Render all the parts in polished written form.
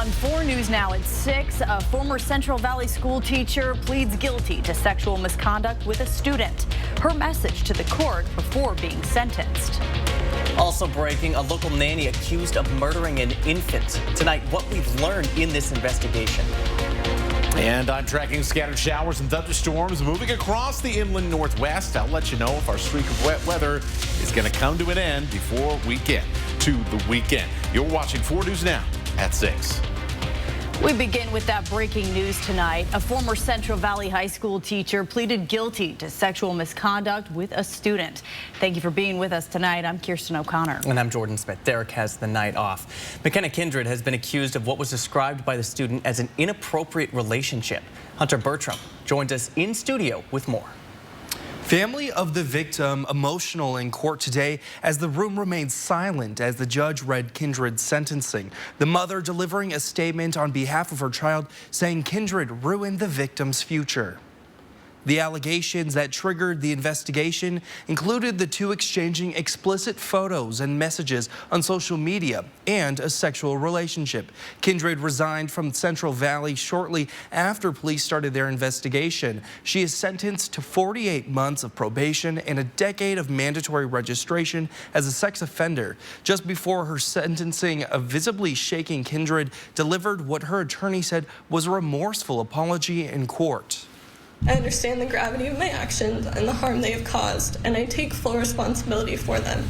On 4 News Now at 6, a former Central Valley school teacher pleads guilty to sexual misconduct with a student. Her message to the court before being sentenced. Also breaking, a local nanny accused of murdering an infant. Tonight, what we've learned in this investigation. And I'm tracking scattered showers and thunderstorms moving across the inland northwest. I'll let you know if our streak of wet weather is going to come to an end before we get to the weekend. You're watching 4 News Now at 6. We begin with that breaking news tonight. A former Central Valley High School teacher pleaded guilty to sexual misconduct with a student. Thank you for being with us tonight. I'm Kirsten O'Connor. And I'm Jordan Smith. Derek has the night off. McKenna Kindred has been accused of what was described by the student as an inappropriate relationship. Hunter Bertram joins us in studio with more. Family of the victim emotional in court today as the room remained silent as the judge read Kindred's sentencing. The mother delivering a statement on behalf of her child saying Kindred ruined the victim's future. The allegations that triggered the investigation included the two exchanging explicit photos and messages on social media and a sexual relationship. Kindred resigned from Central Valley shortly after police started their investigation. She is sentenced to 48 months of probation and a decade of mandatory registration as a sex offender. Just before her sentencing, a visibly shaking Kindred delivered what her attorney said was a remorseful apology in court. I understand the gravity of my actions and the harm they have caused, and I take full responsibility for them.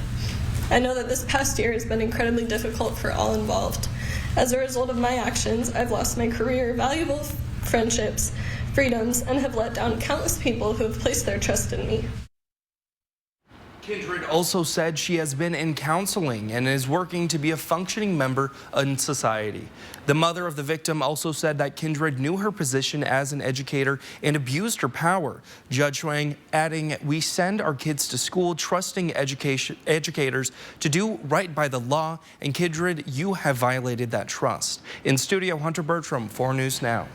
I know that this past year has been incredibly difficult for all involved. As a result of my actions, I've lost my career, valuable friendships, freedoms, and have let down countless people who have placed their trust in me. Kindred also said she has been in counseling and is working to be a functioning member in society. The mother of the victim also said that Kindred knew her position as an educator and abused her power. Judge Schwang adding, "We send our kids to school trusting educators to do right by the law, and Kindred, you have violated that trust." In studio, Hunter Bertram, 4 News Now.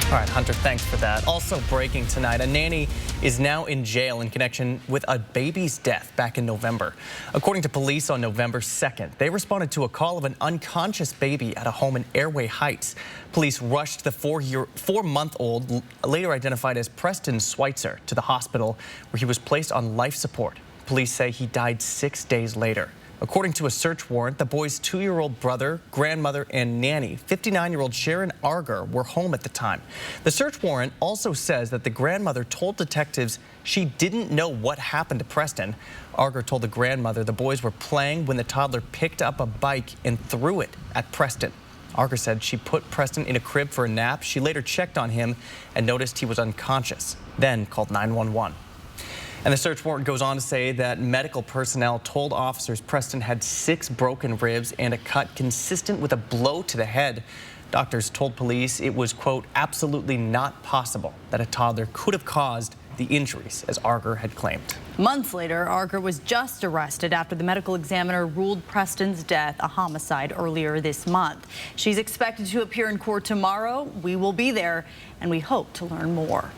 All right, Hunter, thanks for that. Also breaking tonight, a nanny is now in jail in connection with a baby's death back in November. According to police on November 2nd, they responded to a call of an unconscious baby at a home in Airway Heights. Police rushed the 4-month-old, later identified as Preston Schweitzer, to the hospital where he was placed on life support. Police say he died 6 days later. According to a search warrant, the boy's 2-year-old brother, grandmother, and nanny, 59-year-old Sharon Arger, were home at the time. The search warrant also says that the grandmother told detectives she didn't know what happened to Preston. Arger told the grandmother the boys were playing when the toddler picked up a bike and threw it at Preston. Arger said she put Preston in a crib for a nap. She later checked on him and noticed he was unconscious, then called 911. And the search warrant goes on to say that medical personnel told officers Preston had 6 broken ribs and a cut consistent with a blow to the head. Doctors told police it was, quote, absolutely not possible that a toddler could have caused the injuries, as Arger had claimed. Months later, Arger was just arrested after the medical examiner ruled Preston's death a homicide earlier this month. She's expected to appear in court tomorrow. We will be there, and we hope to learn more.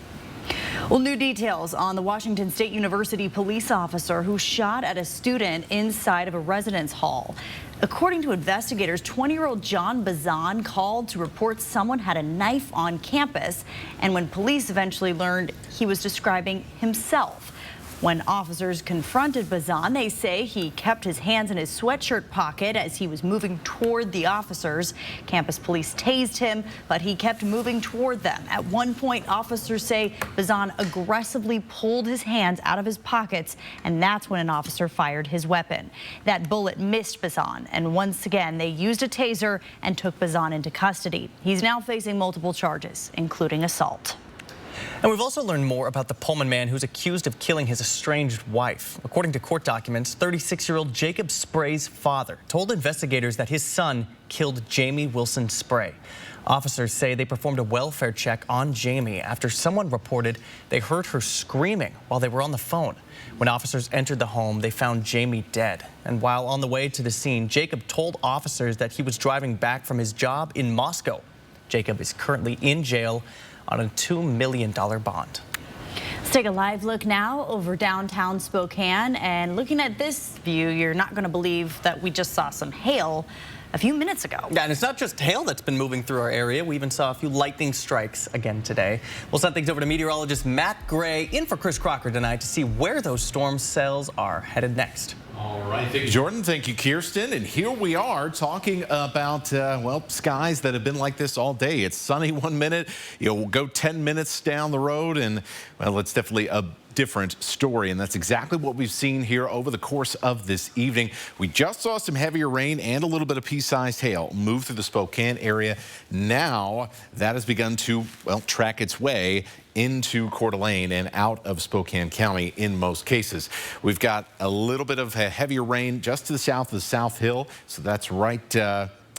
Well, new details on the Washington State University police officer who shot at a student inside of a residence hall. According to investigators, 20-year-old John Bazan called to report someone had a knife on campus, and when police eventually learned, he was describing himself. When officers confronted Bazan, they say he kept his hands in his sweatshirt pocket as he was moving toward the officers. Campus police tased him, but he kept moving toward them. At one point, officers say Bazan aggressively pulled his hands out of his pockets, and that's when an officer fired his weapon. That bullet missed Bazan, and once again, they used a taser and took Bazan into custody. He's now facing multiple charges, including assault. And we've also learned more about the Pullman man who's accused of killing his estranged wife. According to court documents, 36-year-old Jacob Spray's father told investigators that his son killed Jamie Wilson Spray. Officers say they performed a welfare check on Jamie after someone reported they heard her screaming while they were on the phone. When officers entered the home, they found Jamie dead. And while on the way to the scene, Jacob told officers that he was driving back from his job in Moscow. Jacob is currently in jail on a $2 million bond. Let's take a live look now over downtown Spokane, and looking at this view, you're not going to believe that we just saw some hail. a few minutes ago. Yeah, and it's not just hail that's been moving through our area. We even saw a few lightning strikes again today. We'll send things over to meteorologist Matt Gray in for Chris Crocker tonight to see where those storm cells are headed next. All right, thank you, Jordan. Thank you, Kirsten. And here we are talking about, well, skies that have been like this all day. It's sunny 1 minute. We'll go 10 minutes down the road, and, well, it's definitely a different story, and that's exactly what we've seen here over the course of this evening. We just saw some heavier rain and a little bit of pea-sized hail move through the Spokane area. Now that has begun to, well, track its way into Coeur d'Alene and out of Spokane County in most cases. We've got a little bit of heavier rain just to the south of the South Hill, so that's right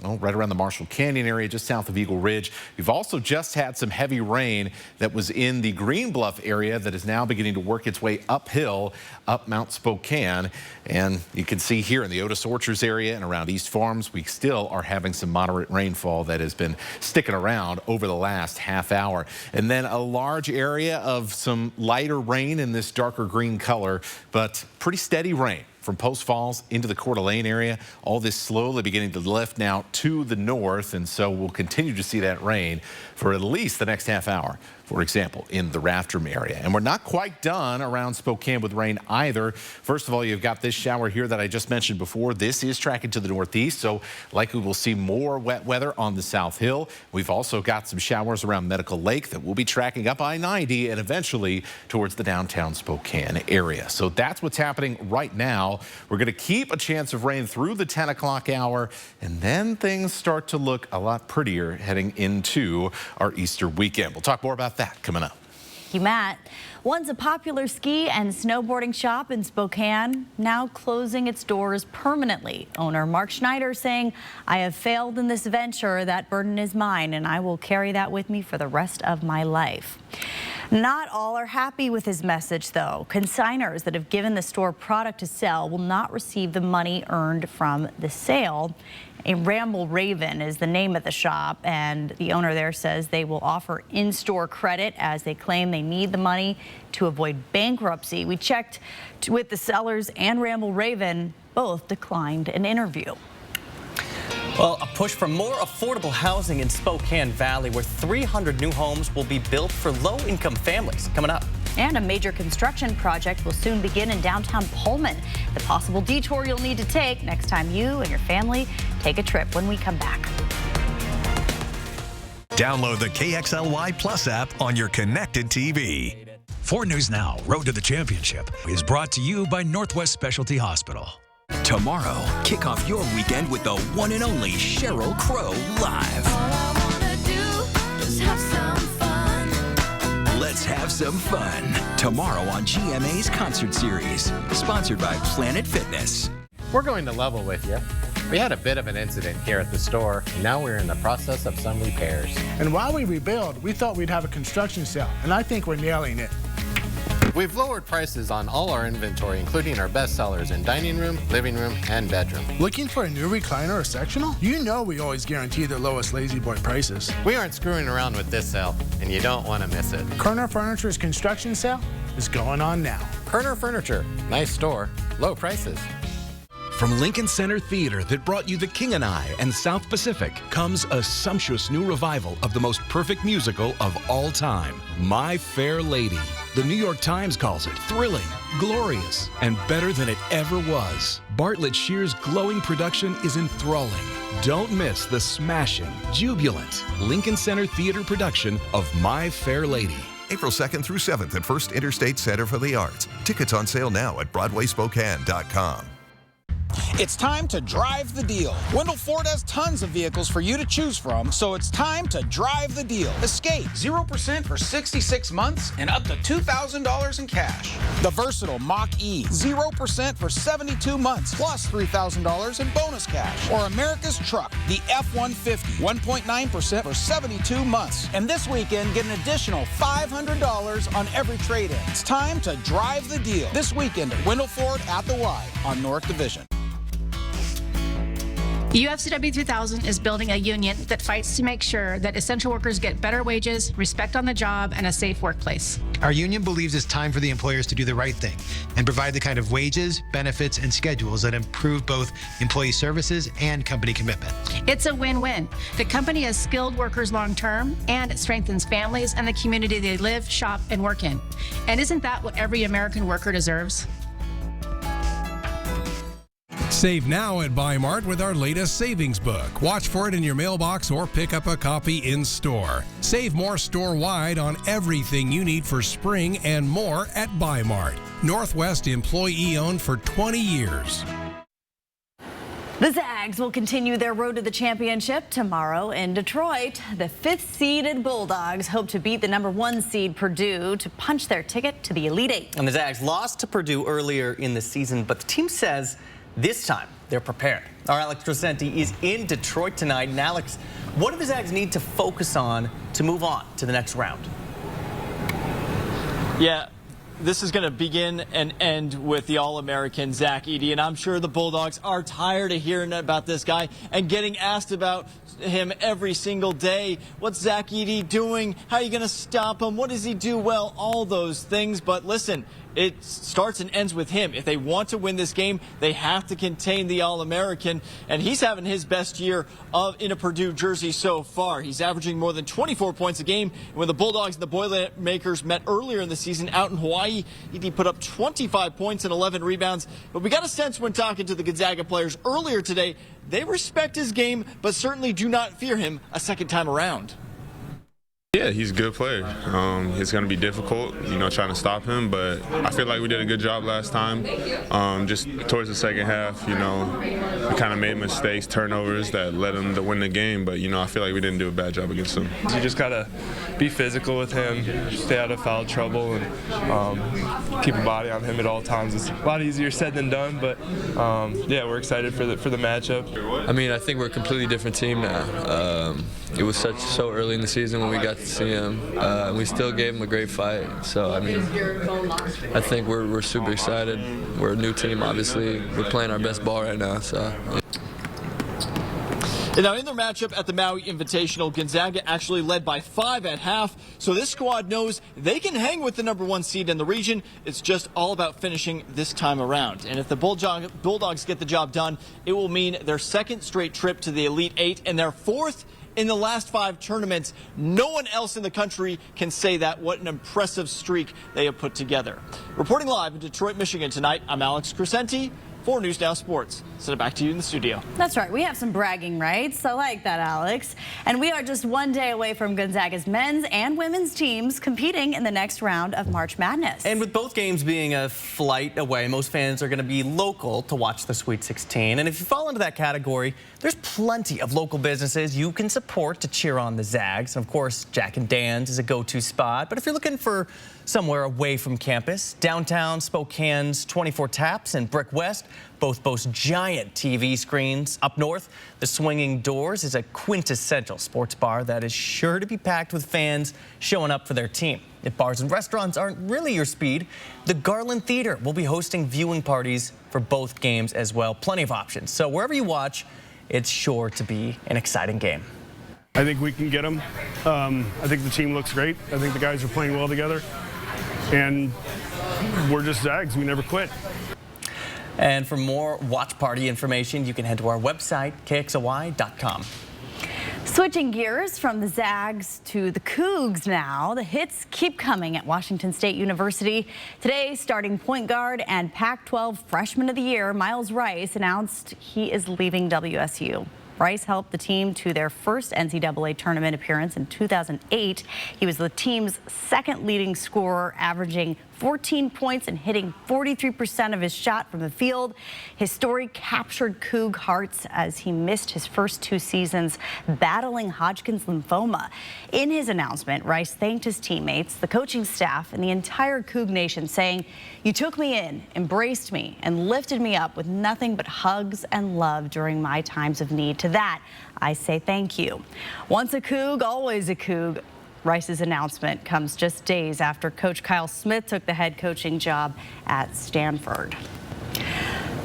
right around the Marshall Canyon area, just south of Eagle Ridge. We've also just had some heavy rain that was in the Green Bluff area that is now beginning to work its way uphill up Mount Spokane. And you can see here in the Otis Orchards area and around East Farms, we still are having some moderate rainfall that has been sticking around over the last half hour. And then a large area of some lighter rain in this darker green color, but pretty steady rain from Post Falls into the Coeur d'Alene area. All this slowly beginning to lift now to the north, and so we'll continue to see that rain for at least the next half hour, for example, in the Rathdrum area. And we're not quite done around Spokane with rain either. First of all, you've got this shower here that I just mentioned before. This is tracking to the northeast, so likely we'll see more wet weather on the South Hill. We've also got some showers around Medical Lake that will be tracking up I-90 and eventually towards the downtown Spokane area. So that's what's happening right now. We're going to keep a chance of rain through the 10 o'clock hour, and then things start to look a lot prettier heading into our Easter weekend. We'll talk more about that coming up. Thank you, Matt. Once a popular ski and snowboarding shop in Spokane, now closing its doors permanently. Owner Mark Schneider saying, "I have failed in this venture. That burden is mine, and I will carry that with me for the rest of my life." Not all are happy with his message, though. Consigners that have given the store product to sell will not receive the money earned from the sale. A Ramble Raven is the name of the shop, and the owner there says they will offer in-store credit as they claim they need the money to avoid bankruptcy. We checked with the sellers and Ramble Raven. Both declined an interview. Well, a push for more affordable housing in Spokane Valley, where 300 new homes will be built for low-income families. Coming up. And a major construction project will soon begin in downtown Pullman. The possible detour you'll need to take next time you and your family take a trip when we come back. Download the KXLY Plus app on your connected TV. 4 News Now, Road to the Championship, is brought to you by Northwest Specialty Hospital. Tomorrow, kick off your weekend with the one and only Sheryl Crow live. All I wanna do is have some fun. Let's have some fun. Tomorrow on GMA's Concert Series, sponsored by Planet Fitness. We're going to level with you. We had a bit of an incident here at the store, and now we're in the process of some repairs. And while we rebuild, we thought we'd have a construction sale, and I think we're nailing it. We've lowered prices on all our inventory, including our best sellers in dining room, living room, and bedroom. Looking for a new recliner or sectional? You know we always guarantee the lowest Lazy Boy prices. We aren't screwing around with this sale, and you don't want to miss it. Kerner Furniture's construction sale is going on now. Kerner Furniture, nice store, low prices. From Lincoln Center Theater that brought you The King and I and South Pacific comes a sumptuous new revival of the most perfect musical of all time, My Fair Lady. The New York Times calls it thrilling, glorious, and better than it ever was. Bartlett Shear's glowing production is enthralling. Don't miss the smashing, jubilant Lincoln Center Theater production of My Fair Lady. April 2nd through 7th at First Interstate Center for the Arts. Tickets on sale now at BroadwaySpokane.com. It's time to drive the deal. Wendell Ford has tons of vehicles for you to choose from, so it's time to drive the deal. Escape, 0% for 66 months and up to $2,000 in cash. The versatile Mach-E, 0% for 72 months, plus $3,000 in bonus cash. Or America's truck, the F-150, 1.9% for 72 months. And this weekend, get an additional $500 on every trade-in. It's time to drive the deal. This weekend at Wendell Ford at the Y on North Division. UFCW 3000 is building a union that fights to make sure that essential workers get better wages, respect on the job, and a safe workplace. Our union believes it's time for the employers to do the right thing and provide the kind of wages, benefits, and schedules that improve both employee services and company commitment. It's a win-win. The company has skilled workers long-term, and it strengthens families and the community they live, shop, and work in. And isn't that what every American worker deserves? Save now at Bi-Mart with our latest savings book. Watch for it in your mailbox or pick up a copy in store. Save more store-wide on everything you need for spring and more at Bi-Mart. Northwest employee-owned for 20 years. The Zags will continue their road to the championship tomorrow in Detroit. The 5th-seeded Bulldogs hope to beat the #1 seed Purdue to punch their ticket to the Elite Eight. And the Zags lost to Purdue earlier in the season, but the team says this time they're prepared. Our Alex Crescenti is in Detroit tonight. And Alex, what do the Zags need to focus on to move on to the next round? Yeah. This is going to begin and end with the All-American Zach Edey, and I'm sure the Bulldogs are tired of hearing about this guy and getting asked about him every single day. What's Zach Edey doing? How are you going to stop him? What does he do well? All those things. But listen, it starts and ends with him. If they want to win this game, they have to contain the All-American, and he's having his best year in a Purdue jersey so far. He's averaging more than 24 points a game. And when the Bulldogs and the Boilermakers met earlier in the season out in Hawaii, he put up 25 points and 11 rebounds. But we got a sense when talking to the Gonzaga players earlier today, they respect his game, but certainly do not fear him a second time around. Yeah, he's a good player. It's going to be difficult, trying to stop him, but I feel like we did a good job last time. Just towards the second half, we kind of made mistakes, turnovers that led him to win the game, but, I feel like we didn't do a bad job against him. You just got to be physical with him, stay out of foul trouble, and keep a body on him at all times. It's a lot easier said than done, but, yeah, we're excited for the matchup. I mean, I think we're a completely different team now. It was so early in the season when we got to see him. We still gave him a great fight. So, I mean, I think we're super excited. We're a new team, obviously. We're playing our best ball right now. So. And now in their matchup at the Maui Invitational, Gonzaga actually led by 5 at half. So this squad knows they can hang with the #1 seed in the region. It's just all about finishing this time around. And if the Bulldogs get the job done, it will mean their second straight trip to the Elite Eight and their 4th in the last 5 tournaments. No one else in the country can say that. What an impressive streak they have put together. Reporting live in Detroit, Michigan tonight, I'm Alex Crescenti for News Now Sports. Send it back to you in the studio. That's right. We have some bragging rights. I like that, Alex. And we are just one day away from Gonzaga's men's and women's teams competing in the next round of March Madness. And with both games being a flight away, most fans are going to be local to watch the Sweet 16. And if you fall into that category, there's plenty of local businesses you can support to cheer on the Zags. And of course, Jack and Dan's is a go-to spot. But if you're looking for somewhere away from campus, downtown Spokane's 24 Taps and Brick West both boast giant TV screens. Up north, the Swinging Doors is a quintessential sports bar that is sure to be packed with fans showing up for their team. If bars and restaurants aren't really your speed, the Garland Theater will be hosting viewing parties for both games as well. Plenty of options. So wherever you watch, it's sure to be an exciting game. I think we can get them. I think the team looks great. I think the guys are playing well together. And we're just Zags. We never quit. And for more watch party information, you can head to our website, KXLY.com. Switching gears from the Zags to the Cougs now. The hits keep coming at Washington State University. Today, starting point guard and Pac-12 Freshman of the Year, Miles Rice, announced he is leaving WSU. Rice helped the team to their first NCAA tournament appearance in 2008. He was the team's second leading scorer, averaging 14 points and hitting 43% of his shot from the field. His story captured Coug hearts as he missed his first 2 seasons battling Hodgkin's lymphoma. In his announcement, Rice thanked his teammates, the coaching staff, and the entire Coug Nation, saying, "You took me in, embraced me, and lifted me up with nothing but hugs and love during my times of need. To that, I say thank you." Once a Coug, always a Coug. Rice's announcement comes just days after Coach Kyle Smith took the head coaching job at Stanford.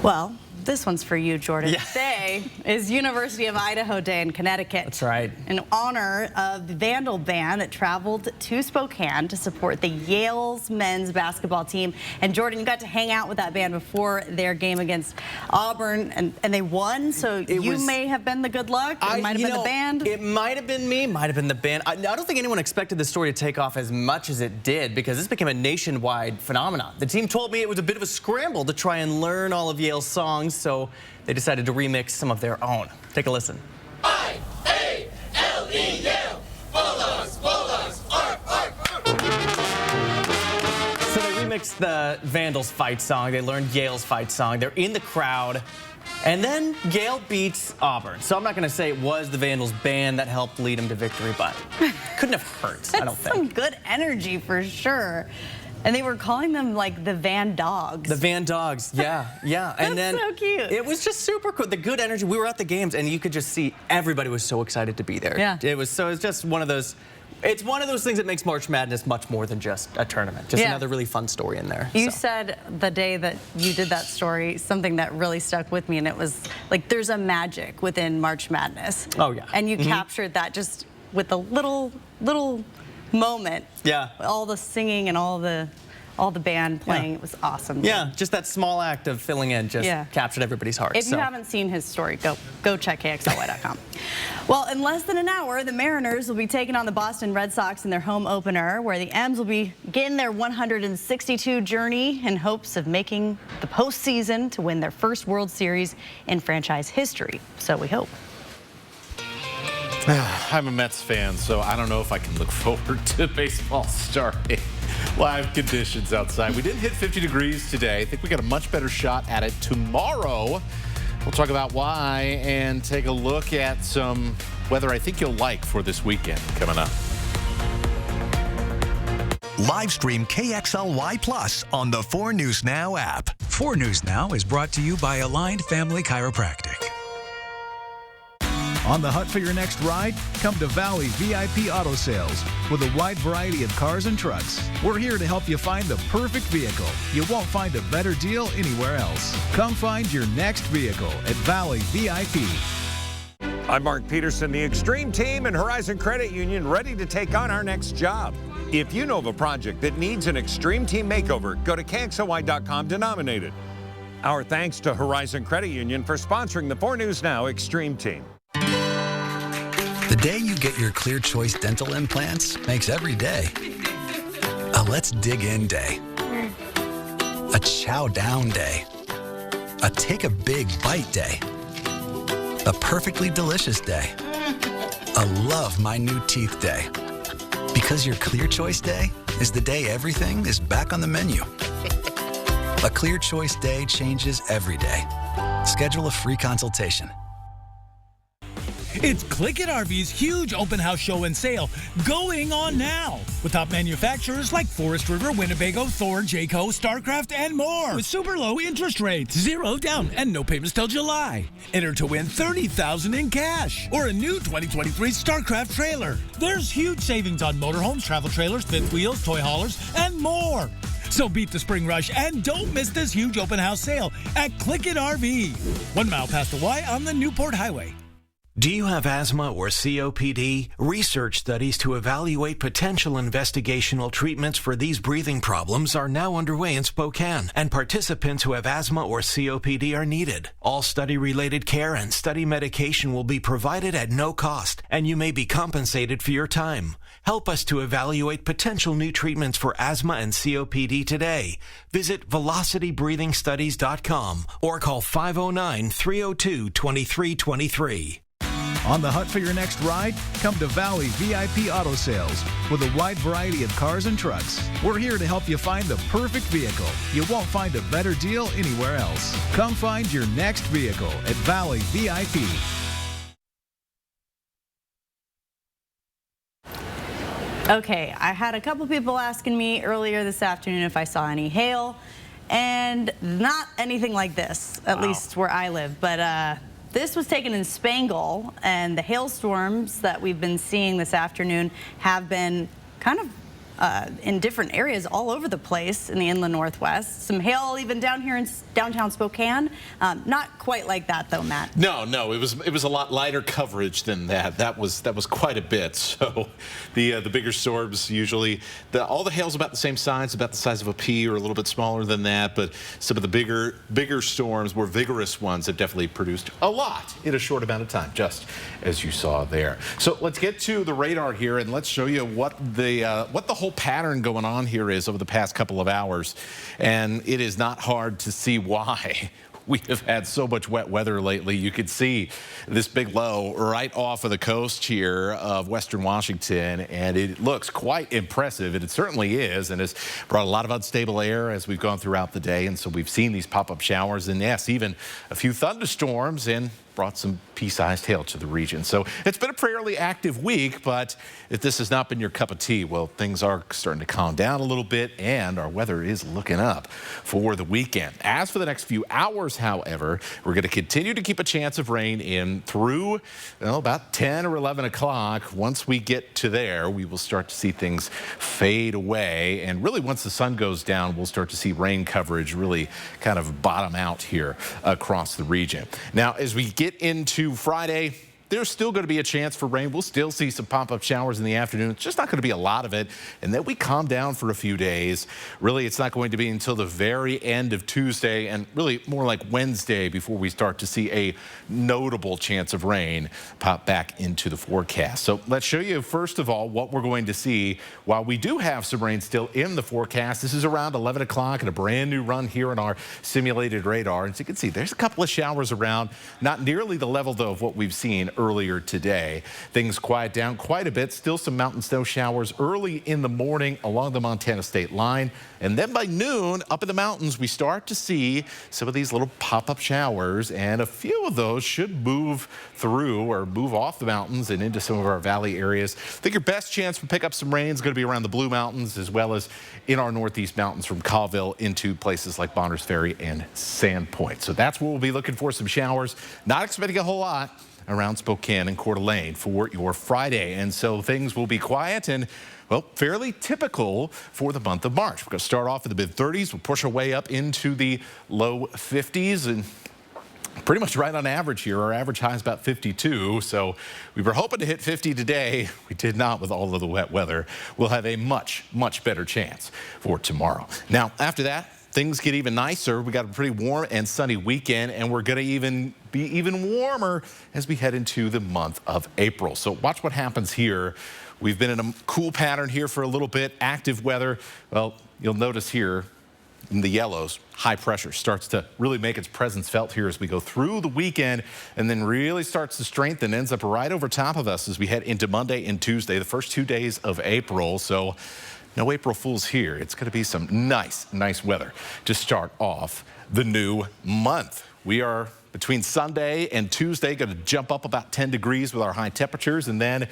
Well, this one's for you, Jordan. Yeah. Today is University of Idaho Day in Connecticut. That's right. In honor of the Vandal Band that traveled to Spokane to support the Yale's men's basketball team. And Jordan, you got to hang out with that band before their game against Auburn, and they won. So you may have been the good luck. It might have been the band. It might have been me, might have been the band. I don't think anyone expected this story to take off as much as it did, because this became a nationwide phenomenon. The team told me it was a bit of a scramble to try and learn all of Yale's songs, so they decided to remix some of their own. Take a listen. I-A-L-E, Yale, Bulldogs, Bulldogs, arf, arf, arf. So they remixed the Vandals fight song. They learned Yale's fight song. They're in the crowd. And then Yale beats Auburn. So I'm not going to say it was the Vandals band that helped lead them to victory, but couldn't have hurt, I don't think. Some good energy for sure. And they were calling them like the Van Dogs. The Van Dogs, yeah. And then so cute. It was just super cool. The good energy. We were at the games, and you could just see everybody was so excited to be there. Yeah. It's just one of those. It's one of those things that makes March Madness much more than just a tournament. Just another really fun story in there. You said the day that you did that story, something that really stuck with me, and it was like there's a magic within March Madness. Oh, yeah. And you captured that just with a little moment. Yeah. All the singing and all the band playing. It was awesome. Yeah, just that small act of filling in just captured everybody's heart. If you haven't seen his story, go check KXLY.com. Well, in less than an hour, the Mariners will be taking on the Boston Red Sox in their home opener, where the M's will begin their 162 journey in hopes of making the postseason to win their first World Series in franchise history. So we hope. I'm a Mets fan, so I don't know if I can look forward to baseball starting. Live conditions outside. We didn't hit 50 degrees today. I think we got a much better shot at it tomorrow. We'll talk about why and take a look at some weather I think you'll like for this weekend coming up. Live stream KXLY Plus on the 4 News Now app. 4 News Now is brought to you by Aligned Family Chiropractic. On the hunt for your next ride? Come to Valley VIP Auto Sales with a wide variety of cars and trucks. We're here to help you find the perfect vehicle. You won't find a better deal anywhere else. Come find your next vehicle at Valley VIP. I'm Mark Peterson, the Extreme Team and Horizon Credit Union, ready to take on our next job. If you know of a project that needs an Extreme Team makeover, go to KXLY.com to nominate it. Our thanks to Horizon Credit Union for sponsoring the 4 News Now Extreme Team. The day you get your Clear Choice dental implants makes every day a let's dig in day, a chow down day, a take a big bite day, a perfectly delicious day, a love my new teeth day. Because your Clear Choice day is the day everything is back on the menu. A Clear Choice day changes every day. Schedule a free consultation. It's Click It RV's huge open house show and sale going on now with top manufacturers like Forest River, Winnebago, Thor, Jayco, StarCraft, and more. With super low interest rates, 0 down, and no payments till July. Enter to win $30,000 in cash or a new 2023 StarCraft trailer. There's huge savings on motorhomes, travel trailers, fifth wheels, toy haulers, and more. So beat the spring rush and don't miss this huge open house sale at Click It RV. 1 mile past the Y on the Newport Highway. Do you have asthma or COPD? Research studies to evaluate potential investigational treatments for these breathing problems are now underway in Spokane, and participants who have asthma or COPD are needed. All study-related care and study medication will be provided at no cost, and you may be compensated for your time. Help us to evaluate potential new treatments for asthma and COPD today. Visit velocitybreathingstudies.com or call 509-302-2323. On the hunt for your next ride? Come to Valley VIP Auto Sales with a wide variety of cars and trucks. We're here to help you find the perfect vehicle. You won't find a better deal anywhere else. Come find your next vehicle at Valley VIP. Okay, I had a couple people asking me earlier this afternoon if I saw any hail, and not anything like this, at least where I live, but this was taken in Spangle, and the hailstorms that we've been seeing this afternoon have been kind of in different areas all over the place in the inland Northwest. Some hail even down here in downtown Spokane. Not quite like that though, Matt. No, it was a lot lighter coverage than that. That was quite a bit. So the bigger storms usually, all the hail's about the same size, about the size of a pea or a little bit smaller than that. But some of the bigger storms, more vigorous ones, have definitely produced a lot in a short amount of time, just as you saw there. So let's get to the radar here and let's show you what the whole pattern going on here is over the past couple of hours. And it is not hard to see why we have had so much wet weather lately. You can see this big low right off of the coast here of western Washington, and it looks quite impressive, and it certainly is, and it's brought a lot of unstable air as we've gone throughout the day, and so we've seen these pop-up showers, and yes, even a few thunderstorms, and brought some pea-sized hail to the region. So it's been a fairly active week, but if this has not been your cup of tea, well, things are starting to calm down a little bit, and our weather is looking up for the weekend. As for the next few hours, however, we're going to continue to keep a chance of rain in through about 10 or 11 o'clock. Once we get to there, we will start to see things fade away, and really once the sun goes down, we'll start to see rain coverage really kind of bottom out here across the region. Now, as we get into Friday, there's still going to be a chance for rain. We'll still see some pop-up showers in the afternoon. It's just not going to be a lot of it. And then we calm down for a few days. Really, it's not going to be until the very end of Tuesday and really more like Wednesday before we start to see a notable chance of rain pop back into the forecast. So let's show you, first of all, what we're going to see while we do have some rain still in the forecast. This is around 11 o'clock and a brand new run here on our simulated radar. As you can see, there's a couple of showers around, not nearly the level, though, of what we've seen earlier today. Things quiet down quite a bit. Still some mountain snow showers early in the morning along the Montana state line. And then by noon, up in the mountains, we start to see some of these little pop-up showers, and a few of those should move through or move off the mountains and into some of our valley areas. I think your best chance to pick up some rain is going to be around the Blue Mountains, as well as in our northeast mountains from Colville into places like Bonners Ferry and Sandpoint. So that's where we'll be looking for some showers. Not expecting a whole lot around Spokane and Coeur d'Alene for your Friday. And so things will be quiet and, well, fairly typical for the month of March. We're going to start off in the mid-30s. We'll push our way up into the low 50s and pretty much right on average here. Our average high is about 52. So we were hoping to hit 50 today. We did not with all of the wet weather. We'll have a much, much better chance for tomorrow. Now, after that, things get even nicer. We got a pretty warm and sunny weekend, and we're going to be even warmer as we head into the month of April. So watch what happens here. We've been in a cool pattern here for a little bit, active weather. Well, you'll notice here in the yellows, high pressure starts to really make its presence felt here as we go through the weekend, and then really starts to strengthen, ends up right over top of us as we head into Monday and Tuesday, the first 2 days of April. So no April Fools here. It's going to be some nice weather to start off the new month. We are between Sunday and Tuesday going to jump up about 10 degrees with our high temperatures, and then,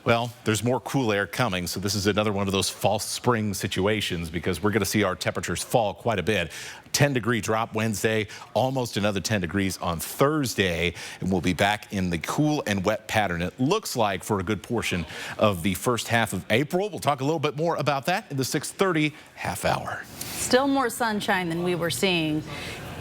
well, there's more cool air coming. So this is another one of those false spring situations because we're going to see our temperatures fall quite a bit. 10-degree drop Wednesday, almost another 10 degrees on Thursday, and we'll be back in the cool and wet pattern, it looks like, for a good portion of the first half of April. We'll talk a little bit more about that in the 6:30 half hour. Still more sunshine than we were seeing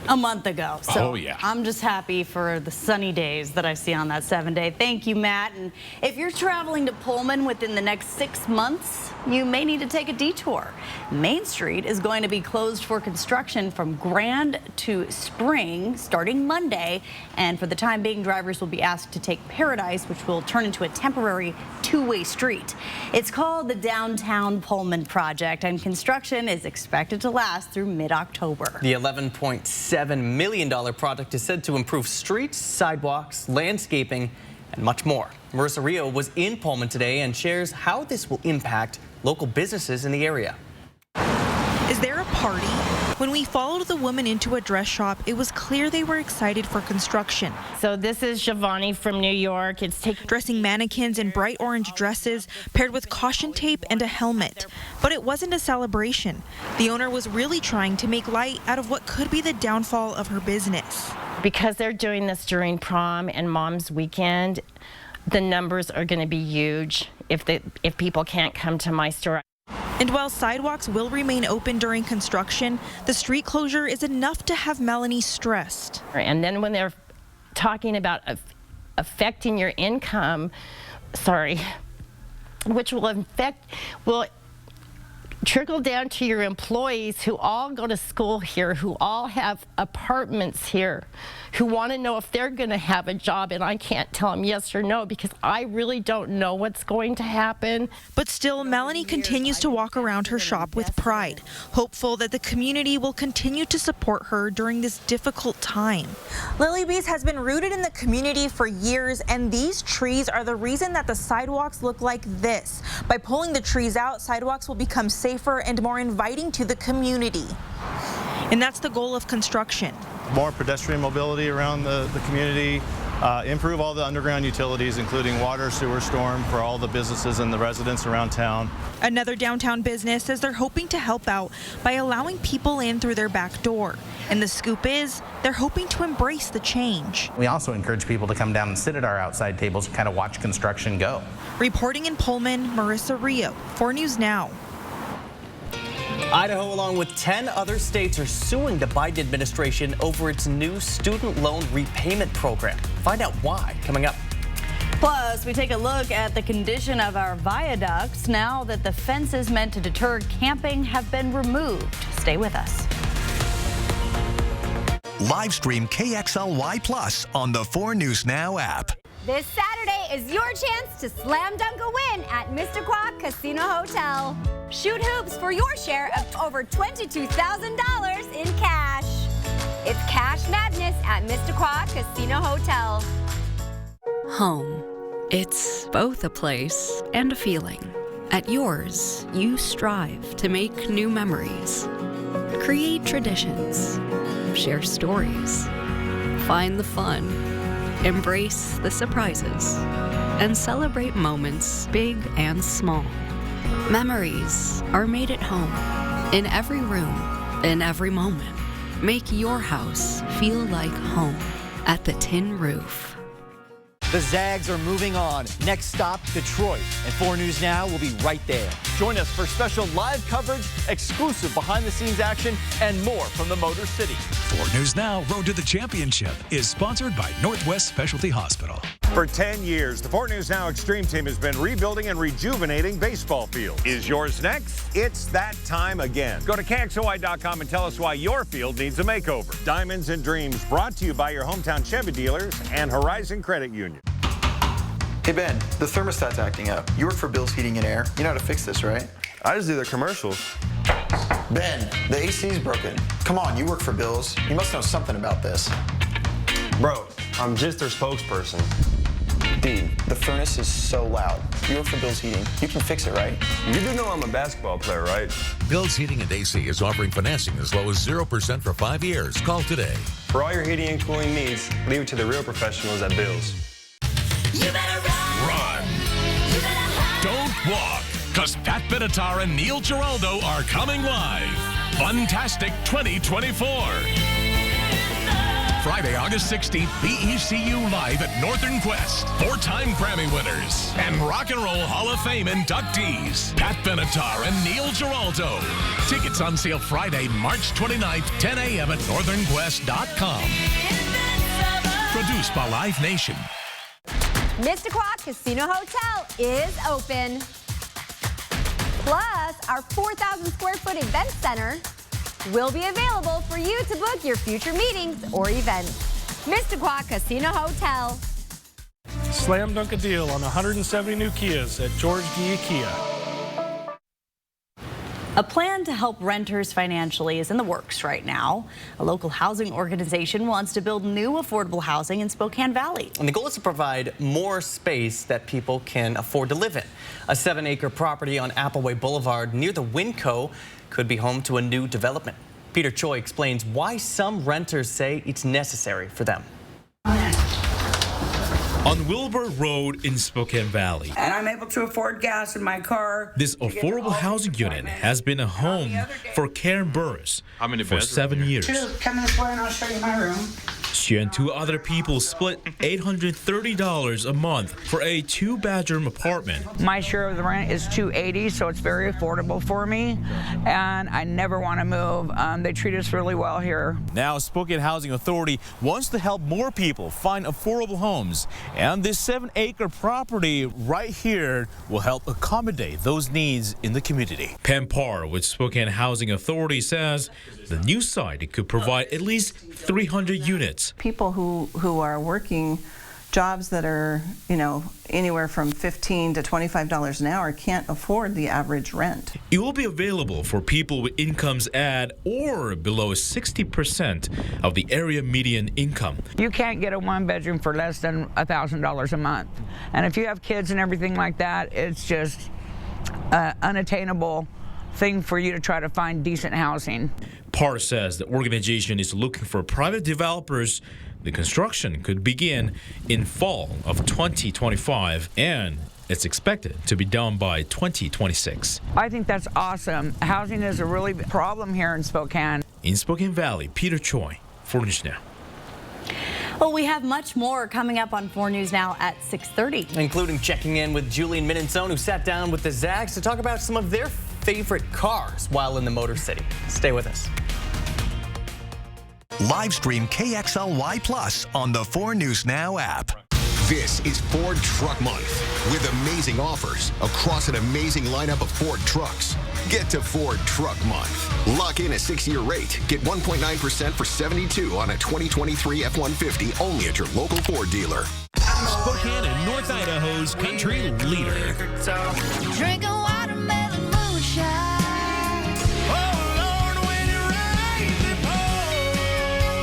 a month ago. So yeah. I'm just happy for the sunny days that I see on that 7-day. Thank you, Matt. And if you're traveling to Pullman within the next 6 months, you may need to take a detour. Main Street is going to be closed for construction from Grand to Spring starting Monday. And for the time being, drivers will be asked to take Paradise, which will turn into a temporary two-way street. It's called the Downtown Pullman Project, and construction is expected to last through mid-October. The $11.7 million project is said to improve streets, sidewalks, landscaping, and much more. Marissa Rio was in Pullman today and shares how this will impact local businesses in the area. Is there a party? When we followed the woman into a dress shop, it was clear they were excited for construction. So this is Shivani from New York. It's dressing mannequins in bright orange dresses paired with caution tape and a helmet. But it wasn't a celebration. The owner was really trying to make light out of what could be the downfall of her business. Because they're doing this during prom and mom's weekend, the numbers are going to be huge if people can't come to my store. And while sidewalks will remain open during construction, the street closure is enough to have Melanie stressed. And then when they're talking about affecting your income, which will trickle down to your employees who all go to school here, who all have apartments here, who want to know if they're going to have a job, and I can't tell them yes or no because I really don't know what's going to happen. But still, Melanie continues to walk around her shop with pride, hopeful that the community will continue to support her during this difficult time. Lilybees has been rooted in the community for years, and these trees are the reason that the sidewalks look like this. By pulling the trees out, sidewalks will become safer and more inviting to the community. And that's the goal of construction. More pedestrian mobility around the community, improve all the underground utilities, including water, sewer, storm for all the businesses and the residents around town. Another downtown business says they're hoping to help out by allowing people in through their back door. And the scoop is, they're hoping to embrace the change. We also encourage people to come down and sit at our outside tables and kind of watch construction go. Reporting in Pullman, Marissa Rio, 4 News Now. Idaho, along with 10 other states, are suing the Biden administration over its new student loan repayment program. Find out why coming up. Plus, we take a look at the condition of our viaducts now that the fences meant to deter camping have been removed. Stay with us. Live stream KXLY Plus on the 4 News Now app. This Saturday is your chance to slam dunk a win at Mississauga Casino Hotel. Shoot hoops for your share of over $22,000 in cash. It's Cash Madness at Mississauga Casino Hotel. Home. It's both a place and a feeling. At yours, you strive to make new memories, create traditions, share stories, find the fun, embrace the surprises, and celebrate moments big and small. Memories are made at home, in every room, in every moment. Make your house feel like home at the Tin Roof. The Zags are moving on. Next stop, Detroit. And 4 News Now will be right there. Join us for special live coverage, exclusive behind-the-scenes action, and more from the Motor City. 4 News Now Road to the Championship is sponsored by Northwest Specialty Hospital. For 10 years, the 4 News Now Extreme Team has been rebuilding and rejuvenating baseball fields. Is yours next? It's that time again. Go to KXOY.com and tell us why your field needs a makeover. Diamonds and Dreams, brought to you by your hometown Chevy dealers and Horizon Credit Union. Hey Ben, the thermostat's acting up. You work for Bill's Heating and Air. You know how to fix this, right? I just do their commercials. Ben, the AC's broken. Come on, you work for Bill's. You must know something about this. Bro, I'm just their spokesperson. Dude, the furnace is so loud. You work for Bill's Heating. You can fix it, right? You do know I'm a basketball player, right? Bill's Heating and AC is offering financing as low as 0% for 5 years. Call today. For all your heating and cooling needs, leave it to the real professionals at Bill's. You better run! Don't walk, because Pat Benatar and Neil Giraldo are coming live. Funtastic 2024. Friday, August 16th, BECU Live at Northern Quest. 4-time Grammy winners and Rock and Roll Hall of Fame inductees. Pat Benatar and Neil Giraldo. Tickets on sale Friday, March 29th, 10 a.m. at northernquest.com. Produced by Live Nation. Mississauga Casino Hotel is open. Plus, our 4,000 square foot event center will be available for you to book your future meetings or events. Mississauga Casino Hotel. Slam dunk a deal on 170 new Kias at George Gia Kia. A plan to help renters financially is in the works right now. A local housing organization wants to build new affordable housing in Spokane Valley. And the goal is to provide more space that people can afford to live in. A 7-acre property on Appleway Boulevard near the Winco could be home to a new development. Peter Choi explains why some renters say it's necessary for them. On Wilbur Road in Spokane Valley. And I'm able to afford gas in my car. This affordable housing unit has been a home for Karen Burris for 7 years. Come this way and I'll show you my room. She and two other people split $830 a month for a 2-bedroom apartment. My share of the rent is $280, so it's very affordable for me, and I never want to move. They treat us really well here. Now, Spokane Housing Authority wants to help more people find affordable homes, and this 7-acre property right here will help accommodate those needs in the community. Pam Parr with Spokane Housing Authority says the new site could provide at least 300 units. People who are working jobs that are, anywhere from $15 to $25 an hour can't afford the average rent. It will be available for people with incomes at or below 60% of the area median income. You can't get a 1-bedroom for less than $1,000 a month. And if you have kids and everything like that, it's just unattainable thing for you to try to find decent housing. Parr says the organization is looking for private developers. The construction could begin in fall of 2025, and it's expected to be done by 2026. I think that's awesome. Housing is a really big problem here in Spokane. In Spokane Valley, Peter Choi, 4 News Now. Well, we have much more coming up on 4 News Now at 6:30. Including checking in with Julian Minenzone, who sat down with the Zags to talk about some of their favorite cars while in the Motor City. Stay with us. Live stream KXLY Plus on the 4 News Now app. This is Ford Truck Month with amazing offers across an amazing lineup of Ford trucks. Get to Ford Truck Month. Lock in a 6-year rate. Get 1.9% for $72 on a 2023 F-150 only at your local Ford dealer. Spokane and North Idaho's country leader. Drinking watermelon moonshine.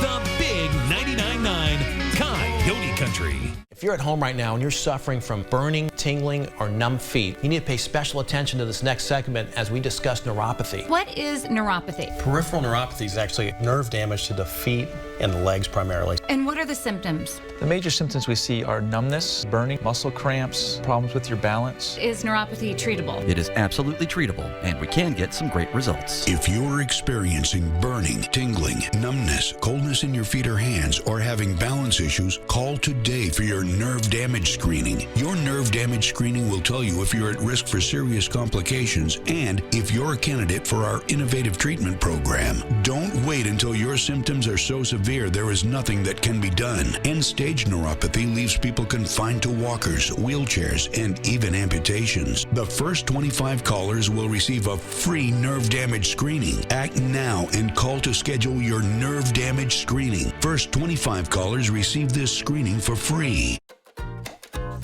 The big 99.9 Coyote Country. If you're at home right now and you're suffering from burning, tingling, or numb feet, you need to pay special attention to this next segment as we discuss neuropathy. What is neuropathy? Peripheral neuropathy is actually nerve damage to the feet and the legs primarily. And what are the symptoms? The major symptoms we see are numbness, burning, muscle cramps, problems with your balance. Is neuropathy treatable? It is absolutely treatable, and we can get some great results. If you're experiencing burning, tingling, numbness, coldness in your feet or hands, or having balance issues, call today for your nerve damage screening. Your nerve damage screening will tell you if you're at risk for serious complications and if you're a candidate for our innovative treatment program. Don't wait until your symptoms are so severe there is nothing that can be done. End-stage neuropathy leaves people confined to walkers, wheelchairs, and even amputations. The first 25 callers will receive a free nerve damage screening. Act now and call to schedule your nerve damage screening. First 25 callers receive this screening for free.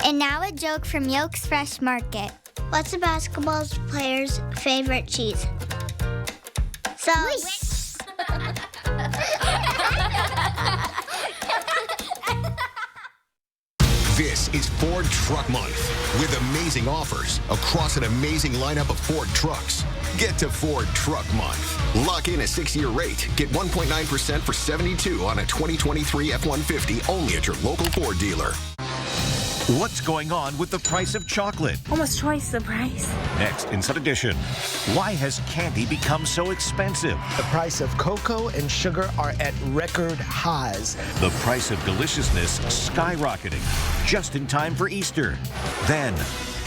And now a joke from Yolk's Fresh Market. What's a basketball player's favorite cheese? Sauce. This is Ford Truck Month with amazing offers across an amazing lineup of Ford trucks. Get to Ford Truck Month. Lock in a 6-year rate. Get 1.9% for $72 on a 2023 F-150 only at your local Ford dealer. What's going on with the price of chocolate? Almost twice the price. Next, Inside Edition. Why has candy become so expensive? The price of cocoa and sugar are at record highs. The price of deliciousness skyrocketing just in time for Easter. Then,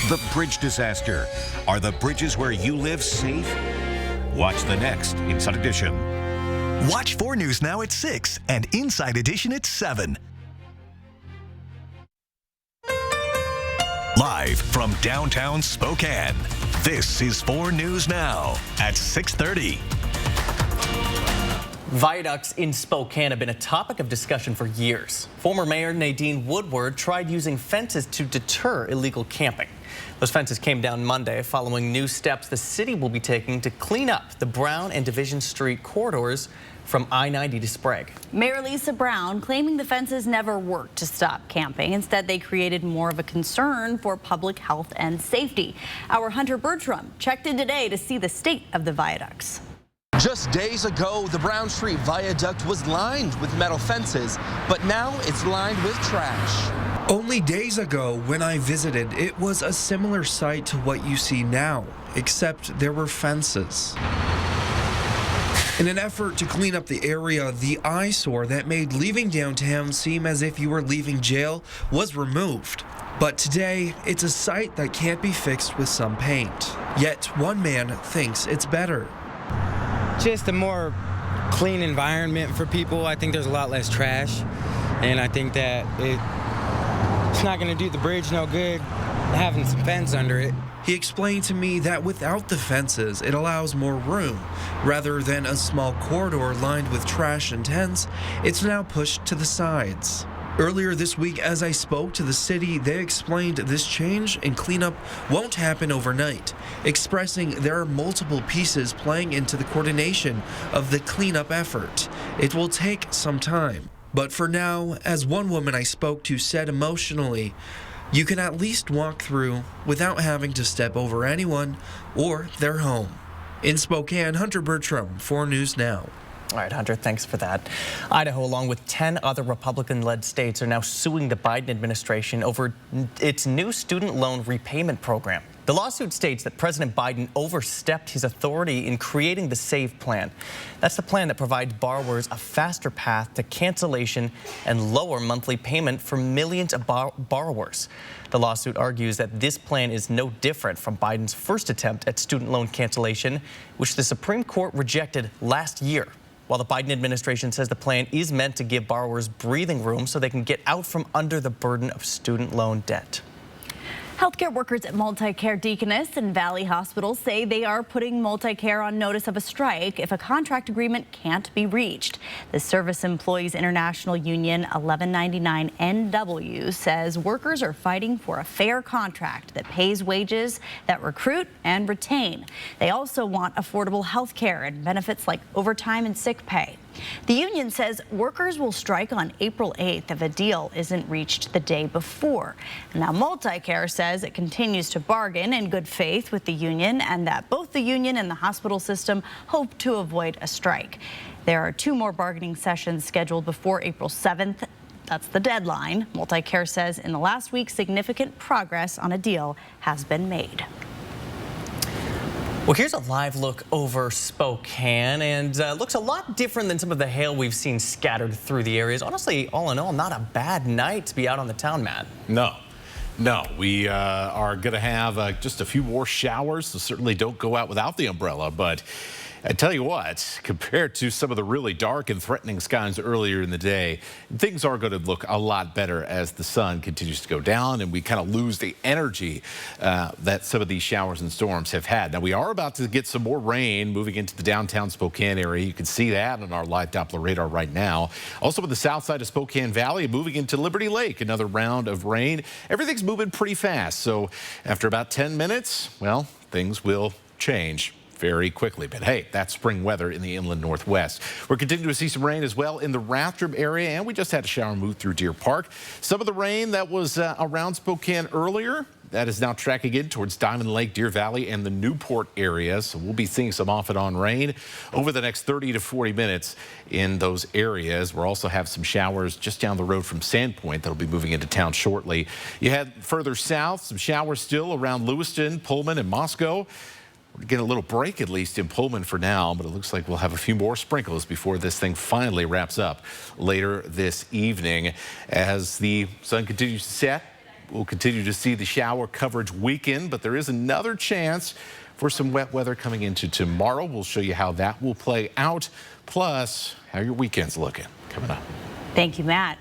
the bridge disaster. Are the bridges where you live safe? Watch the next Inside Edition. Watch 4 News Now at 6 and Inside Edition at 7. Live from downtown Spokane, this is 4 News Now at 6:30. Viaducts in Spokane have been a topic of discussion for years. Former Mayor Nadine Woodward tried using fences to deter illegal camping. Those fences came down Monday following new steps the city will be taking to clean up the Brown and Division Street corridors from I-90 to Sprague. Mayor Lisa Brown claiming the fences never worked to stop camping. Instead, they created more of a concern for public health and safety. Our Hunter Bertram checked in today to see the state of the viaducts. Just days ago, the Brown Street Viaduct was lined with metal fences, but now it's lined with trash. Only days ago, when I visited, it was a similar sight to what you see now, except there were fences. In an effort to clean up the area, the eyesore that made leaving downtown seem as if you were leaving jail was removed. But today, it's a sight that can't be fixed with some paint. Yet one man thinks it's better. Just a more clean environment for people. I think there's a lot less trash, and I think that it's not going to do the bridge no good having some fence under it. He explained to me that without the fences, it allows more room. Rather than a small corridor lined with trash and tents, it's now pushed to the sides. Earlier this week, as I spoke to the city, they explained this change and cleanup won't happen overnight, expressing there are multiple pieces playing into the coordination of the cleanup effort. It will take some time. But for now, as one woman I spoke to said emotionally, you can at least walk through without having to step over anyone or their home. In Spokane, Hunter Bertram, 4 News Now. All right, Hunter, thanks for that. Idaho, along with 10 other Republican-led states, are now suing the Biden administration over its new student loan repayment program. The lawsuit states that President Biden overstepped his authority in creating the SAVE plan. That's the plan that provides borrowers a faster path to cancellation and lower monthly payment for millions of borrowers. The lawsuit argues that this plan is no different from Biden's first attempt at student loan cancellation, which the Supreme Court rejected last year. While the Biden administration says the plan is meant to give borrowers breathing room so they can get out from under the burden of student loan debt. Healthcare workers at MultiCare Deaconess and Valley Hospital say they are putting MultiCare on notice of a strike if a contract agreement can't be reached. The Service Employees International Union 1199NW says workers are fighting for a fair contract that pays wages that recruit and retain. They also want affordable health care and benefits like overtime and sick pay. The union says workers will strike on April 8th if a deal isn't reached the day before. Now, MultiCare says it continues to bargain in good faith with the union and that both the union and the hospital system hope to avoid a strike. There are 2 more bargaining sessions scheduled before April 7th. That's the deadline. MultiCare says in the last week, significant progress on a deal has been made. Well, here's a live look over Spokane, and looks a lot different than some of the hail we've seen scattered through the areas. Honestly, all in all, not a bad night to be out on the town, Matt. No, we are going to have just a few more showers, so certainly don't go out without the umbrella. But I tell you what, compared to some of the really dark and threatening skies earlier in the day, things are going to look a lot better as the sun continues to go down and we kind of lose the energy that some of these showers and storms have had. Now, we are about to get some more rain moving into the downtown Spokane area. You can see that on our live Doppler radar right now. Also, with the south side of Spokane Valley, moving into Liberty Lake, another round of rain. Everything's moving pretty fast. So after about 10 minutes, well, things will change very quickly. But hey, that's spring weather in the inland northwest. We're continuing to see some rain as well in the Rathdrum area, and we just had a shower move through Deer Park. Some of the rain that was around Spokane earlier, that is now tracking in towards Diamond Lake, Deer Valley, and the Newport area. So we'll be seeing some off and on rain over the next 30 to 40 minutes in those areas. We'll also have some showers just down the road from Sandpoint that'll be moving into town shortly. You head further south, some showers still around Lewiston, Pullman, and Moscow. We're getting a little break, at least in Pullman for now, but it looks like we'll have a few more sprinkles before this thing finally wraps up later this evening. As the sun continues to set, we'll continue to see the shower coverage weaken, but there is another chance for some wet weather coming into tomorrow. We'll show you how that will play out, plus how your weekend's looking coming up. Thank you, Matt.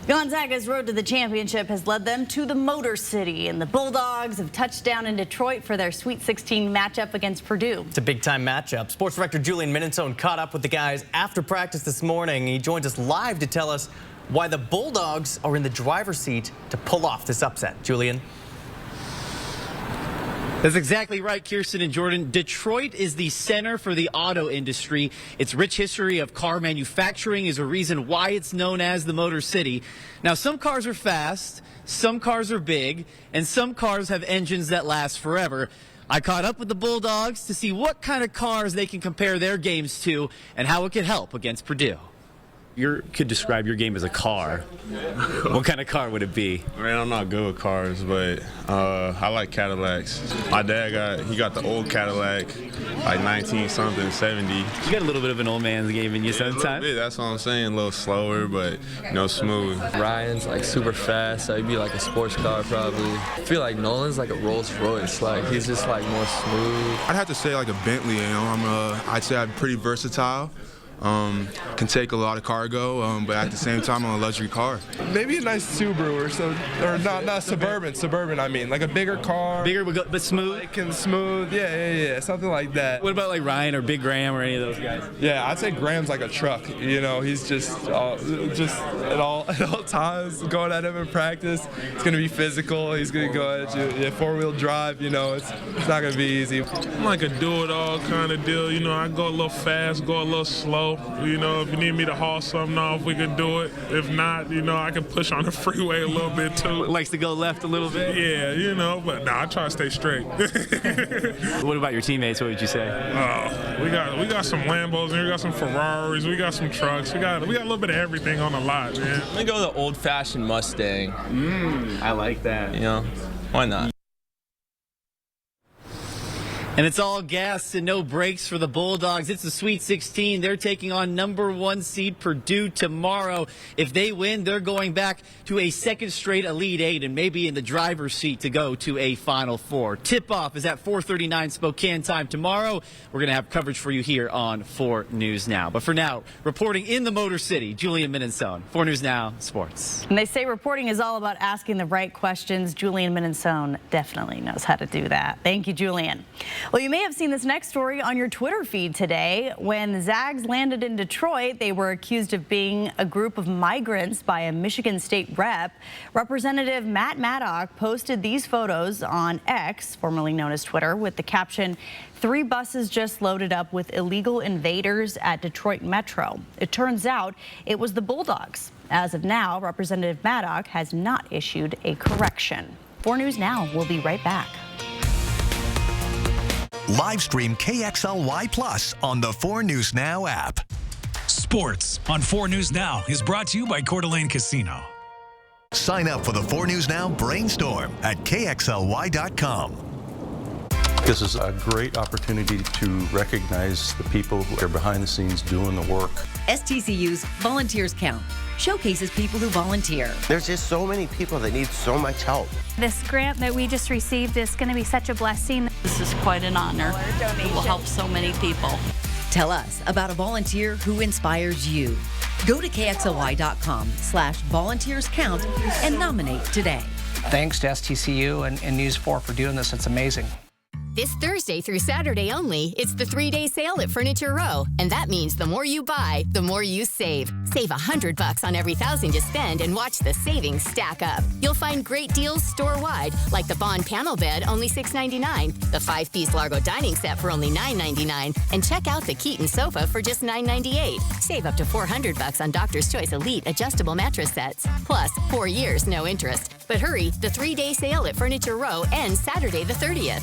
Gonzaga's road to the championship has led them to the Motor City, and the Bulldogs have touched down in Detroit for their Sweet 16 matchup against Purdue. It's a big-time matchup. Sports director Julian Minnesone caught up with the guys after practice this morning. He joins us live to tell us why the Bulldogs are in the driver's seat to pull off this upset. Julian. That's exactly right, Kirsten and Jordan. Detroit is the center for the auto industry. Its rich history of car manufacturing is a reason why it's known as the Motor City. Now, some cars are fast, some cars are big, and some cars have engines that last forever. I caught up with the Bulldogs to see what kind of cars they can compare their games to and how it could help against Purdue. You could describe your game as a car. What kind of car would it be? Man, I'm not good with cars, but I like Cadillacs. My dad got the old Cadillac, like 19-something, 70. You got a little bit of an old man's game in you sometimes. A little bit, that's what I'm saying. A little slower, but smooth. Ryan's like super fast, so he'd be like a sports car probably. I feel like Nolan's like a Rolls Royce. Like he's just like more smooth. I'd have to say like a Bentley. I'd say I'm pretty versatile. Can take a lot of cargo, but at the same time, I'm a luxury car. Maybe a nice Subaru or not Suburban. I mean, like a bigger car. Bigger but smooth. Like and smooth. Yeah, something like that. What about like Ryan or Big Graham or any of those guys? Yeah, I'd say Graham's like a truck. He's just at all times going at him in practice. It's gonna be physical. He's gonna go at you. 4-wheel drive. It's not gonna be easy. I'm like a do-it-all kind of deal. I go a little fast, go a little slow. If you need me to haul something off, we can do it. If not, I can push on the freeway a little bit too. Likes to go left a little bit? Yeah, but I try to stay straight. What about your teammates? What would you say? We got some Lambos and we got some Ferraris, we got some trucks. We got a little bit of everything on the lot, man. I'm gonna go the old-fashioned Mustang. I like that. Why not? And it's all gas and no brakes for the Bulldogs. It's the Sweet 16. They're taking on #1 seed Purdue tomorrow. If they win, they're going back to a second straight Elite Eight and maybe in the driver's seat to go to a Final Four. Tip-off is at 4:39 Spokane time tomorrow. We're going to have coverage for you here on 4 News Now. But for now, reporting in the Motor City, Julian Minensone, 4 News Now Sports. And they say reporting is all about asking the right questions. Julian Minensone definitely knows how to do that. Thank you, Julian. Well, you may have seen this next story on your Twitter feed today. When the Zags landed in Detroit, they were accused of being a group of migrants by a Michigan State rep. Representative Matt Maddock posted these photos on X, formerly known as Twitter, with the caption, "3 buses just loaded up with illegal invaders at Detroit Metro." It turns out it was the Bulldogs. As of now, Representative Maddock has not issued a correction. 4 News Now will be right back. Live stream KXLY Plus on the 4 News Now app. Sports on 4 News Now is brought to you by Coeur d'Alene Casino. Sign up for the 4 News Now Brainstorm at KXLY.com. This is a great opportunity to recognize the people who are behind the scenes doing the work. STCU's Volunteers Count showcases people who volunteer. There's just so many people that need so much help. This grant that we just received is going to be such a blessing. This is quite an honor. It will help so many people. Tell us about a volunteer who inspires you. Go to KXLY.com/volunteerscount and nominate today. Thanks to STCU and News 4 for doing this. It's amazing. This Thursday through Saturday only, it's the 3-day sale at Furniture Row. And that means the more you buy, the more you save. Save $100 on every $1,000 you spend and watch the savings stack up. You'll find great deals store-wide, like the Bond panel bed, only $6.99, the 5-piece Largo dining set for only $9.99, and check out the Keaton sofa for just $9.98. Save up to $400 on Doctor's Choice Elite adjustable mattress sets. Plus, 4 years, no interest. But hurry, the 3-day sale at Furniture Row ends Saturday the 30th.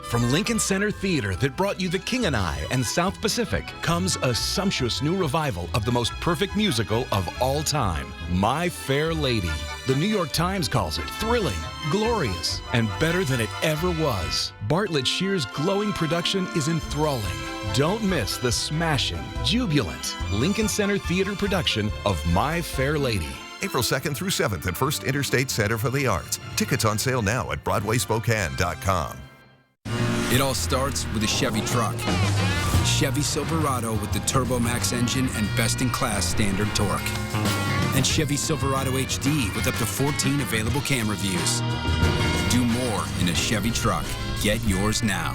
From Lincoln Center Theater that brought you The King and I and South Pacific comes a sumptuous new revival of the most perfect musical of all time, My Fair Lady. The New York Times calls it thrilling, glorious, and better than it ever was. Bartlett Shear's glowing production is enthralling. Don't miss the smashing, jubilant Lincoln Center Theater production of My Fair Lady. April 2nd through 7th at First Interstate Center for the Arts. Tickets on sale now at BroadwaySpokane.com. It all starts with a Chevy truck. Chevy Silverado with the TurboMax engine and best-in-class standard torque. And Chevy Silverado HD with up to 14 available camera views. Do more in a Chevy truck. Get yours now.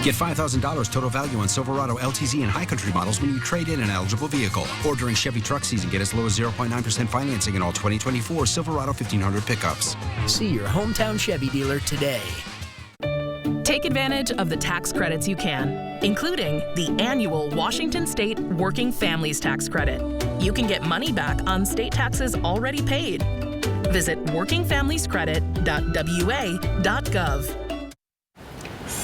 Get $5,000 total value on Silverado LTZ and High Country models when you trade in an eligible vehicle. Or during Chevy truck season, get as low as 0.9% financing in all 2024 Silverado 1500 pickups. See your hometown Chevy dealer today. Take advantage of the tax credits you can, including the annual Washington State Working Families Tax Credit. You can get money back on state taxes already paid. Visit workingfamiliescredit.wa.gov.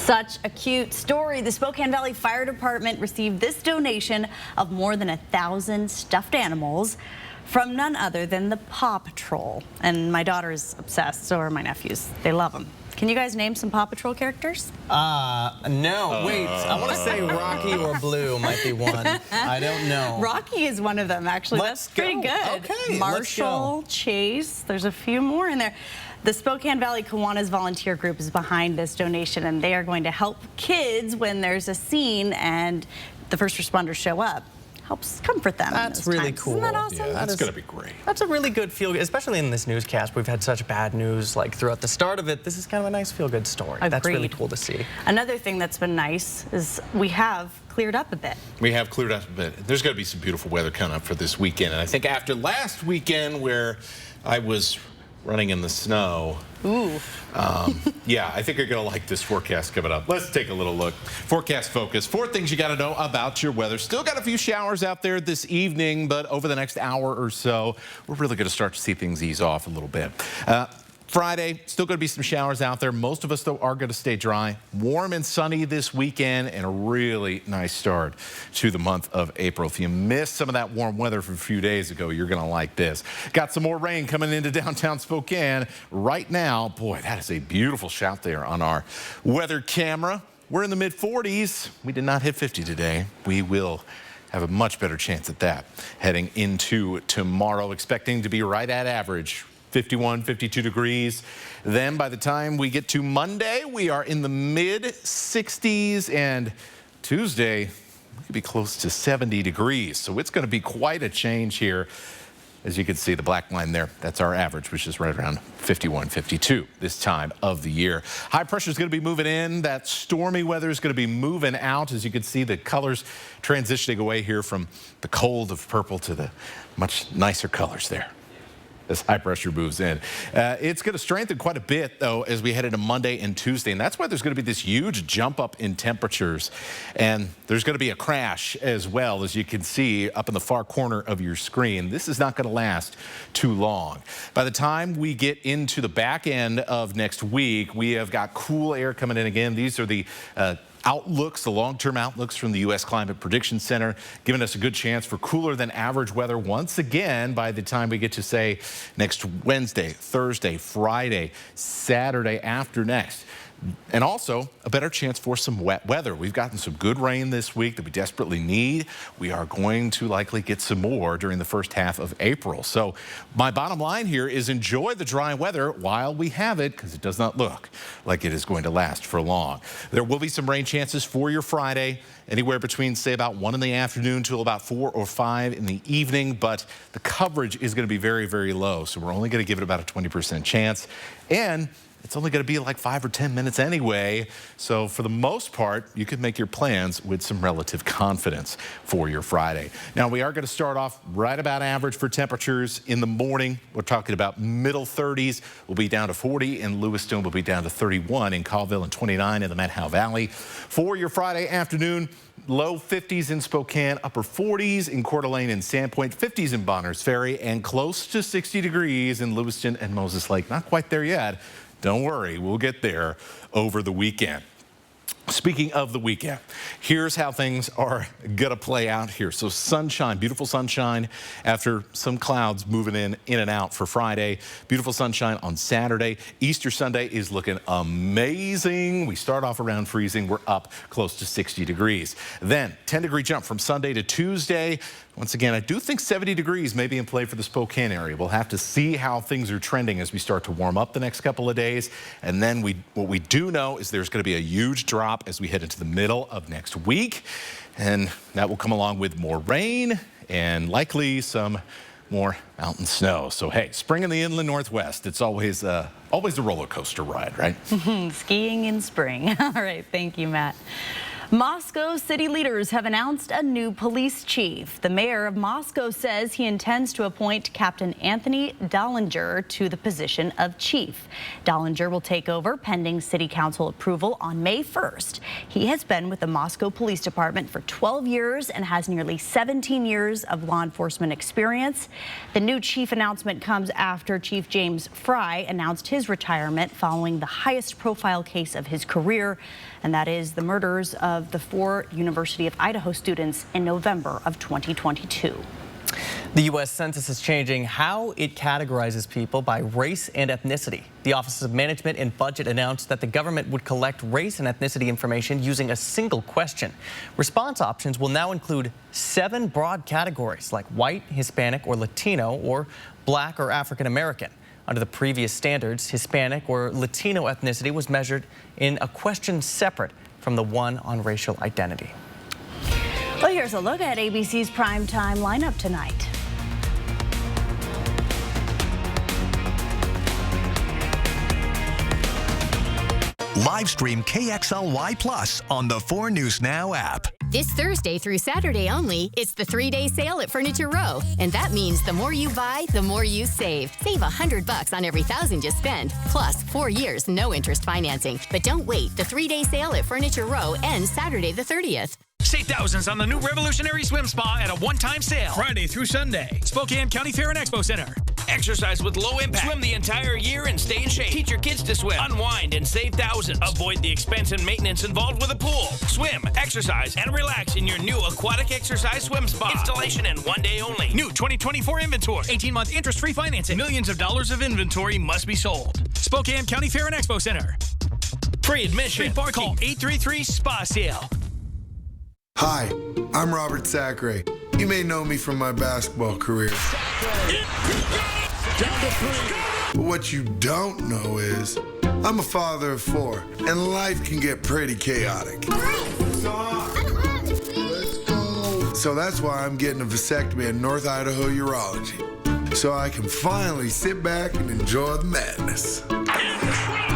Such a cute story. The Spokane Valley Fire Department received this donation of more than 1,000 stuffed animals from none other than the Paw Patrol. And my daughter is obsessed, so are my nephews. They love them. Can you guys name some Paw Patrol characters? No. Wait, I want to say Rocky or Blue might be one. I don't know. Rocky is one of them, actually. Let's That's pretty go. good. Okay, Marshall, Chase, there's a few more in there. The Spokane Valley Kiwanis Volunteer Group is behind this donation, and they are going to help kids when there's a scene and the first responders show up. Helps comfort them. That's really cool. Isn't that awesome? Yeah, that's going to be great. That's a really good feel, especially in this newscast. We've had such bad news like throughout the start of it. This is kind of a nice feel-good story. Agreed. That's really cool to see. Another thing that's been nice is we have cleared up a bit. We have cleared up a bit. There's going to be some beautiful weather coming up for this weekend. And I think after last weekend where I was running in the snow. Ooh. Yeah, I think you're going to like this forecast coming up. Let's take a little look. Forecast focus. 4 things you got to know about your weather. Still got a few showers out there this evening, but over the next hour or so, we're really going to start to see things ease off a little bit. Friday, still going to be some showers out there. Most of us, though, are going to stay dry. Warm and sunny this weekend, and a really nice start to the month of April. If you missed some of that warm weather from a few days ago, you're going to like this. Got some more rain coming into downtown Spokane right now. Boy, that is a beautiful shot there on our weather camera. We're in the mid-40s. We did not hit 50 today. We will have a much better chance at that heading into tomorrow, expecting to be right at average. 51, 52 degrees. Then by the time we get to Monday, we are in the mid-60s, and Tuesday, we could be close to 70 degrees. So it's going to be quite a change here. As you can see, the black line there, that's our average, which is right around 51, 52 this time of the year. High pressure is going to be moving in. That stormy weather is going to be moving out. As you can see, the colors transitioning away here from the cold of purple to the much nicer colors there as high pressure moves in. It's going to strengthen quite a bit, though, as we head into Monday and Tuesday, and that's why there's going to be this huge jump up in temperatures, and there's going to be a crash as well, as you can see up in the far corner of your screen. This is not going to last too long. By the time we get into the back end of next week, we have got cool air coming in again. These are the outlooks, the long-term outlooks from the U.S. Climate Prediction Center, giving us a good chance for cooler than average weather once again by the time we get to, say, next Wednesday, Thursday, Friday, Saturday after next. And also a better chance for some wet weather. We've gotten some good rain this week that we desperately need. We are going to likely get some more during the first half of April. So my bottom line here is enjoy the dry weather while we have it, because it does not look like it is going to last for long. There will be some rain chances for your Friday, anywhere between, say, about 1 in the afternoon till about 4 or 5 in the evening, but the coverage is going to be very, very low. So we're only going to give it about a 20% chance. And it's only going to be like 5 or 10 minutes anyway. So for the most part, you can make your plans with some relative confidence for your Friday. Now, we are going to start off right about average for temperatures in the morning. We're talking about middle 30s. We'll be down to 40 in Lewiston. We'll be down to 31 in Colville and 29 in the Methow Valley. For your Friday afternoon, low 50s in Spokane, upper 40s in Coeur d'Alene and Sandpoint, 50s in Bonners Ferry, and close to 60 degrees in Lewiston and Moses Lake. Not quite there yet. Don't worry, we'll get there over the weekend. Speaking of the weekend, here's how things are going to play out here. So sunshine, beautiful sunshine after some clouds moving in and out for Friday. Beautiful sunshine on Saturday. Easter Sunday is looking amazing. We start off around freezing. We're up close to 60 degrees. Then 10-degree jump from Sunday to Tuesday. Once again, I do think 70 degrees may be in play for the Spokane area. We'll have to see how things are trending as we start to warm up the next couple of days. And then what we do know is there's going to be a huge drop as we head into the middle of next week. And that will come along with more rain and likely some more mountain snow. So, hey, spring in the inland Northwest, it's always a roller coaster ride, right? Skiing in spring. All right, thank you, Matt. Moscow city leaders have announced a new police chief. The mayor of Moscow says he intends to appoint Captain Anthony Dallinger to the position of chief. Dallinger will take over pending city council approval on May 1st. He has been with the Moscow Police Department for 12 years and has nearly 17 years of law enforcement experience. The new chief announcement comes after Chief James Fry announced his retirement following the highest profile case of his career, and that is the murders of the 4 University of Idaho students in November of 2022. The U.S. Census is changing how it categorizes people by race and ethnicity. The Office of Management and Budget announced that the government would collect race and ethnicity information using a single question. Response options will now include 7 broad categories like white, Hispanic, or Latino, or black or African American. Under the previous standards, Hispanic or Latino ethnicity was measured in a question separate from the one on racial identity. Well, here's a look at ABC's primetime lineup tonight. Live stream KXLY Plus on the 4 News Now app. This Thursday through Saturday only, it's the 3-day sale at Furniture Row. And that means the more you buy, the more you save. Save $100 on every $1,000 you spend. Plus 4 years, no interest financing. But don't wait. The 3-day sale at Furniture Row ends Saturday the 30th. Save thousands on the new Revolutionary Swim Spa at a one-time sale. Friday through Sunday. Spokane County Fair and Expo Center. Exercise with low impact. Swim the entire year and stay in shape. Teach your kids to swim. Unwind and save thousands. Avoid the expense and maintenance involved with a pool. Swim, exercise, and relax in your new aquatic exercise swim spa. Installation and 1 day only. New 2024 inventory. 18-month interest-free financing. Millions of dollars of inventory must be sold. Spokane County Fair and Expo Center. Free admission. Street Park, call 833-SPA-SALE. Hi, I'm Robert Sacre. You may know me from my basketball career. But what you don't know is I'm a father of 4, and life can get pretty chaotic. So that's why I'm getting a vasectomy at North Idaho Urology, so I can finally sit back and enjoy the madness.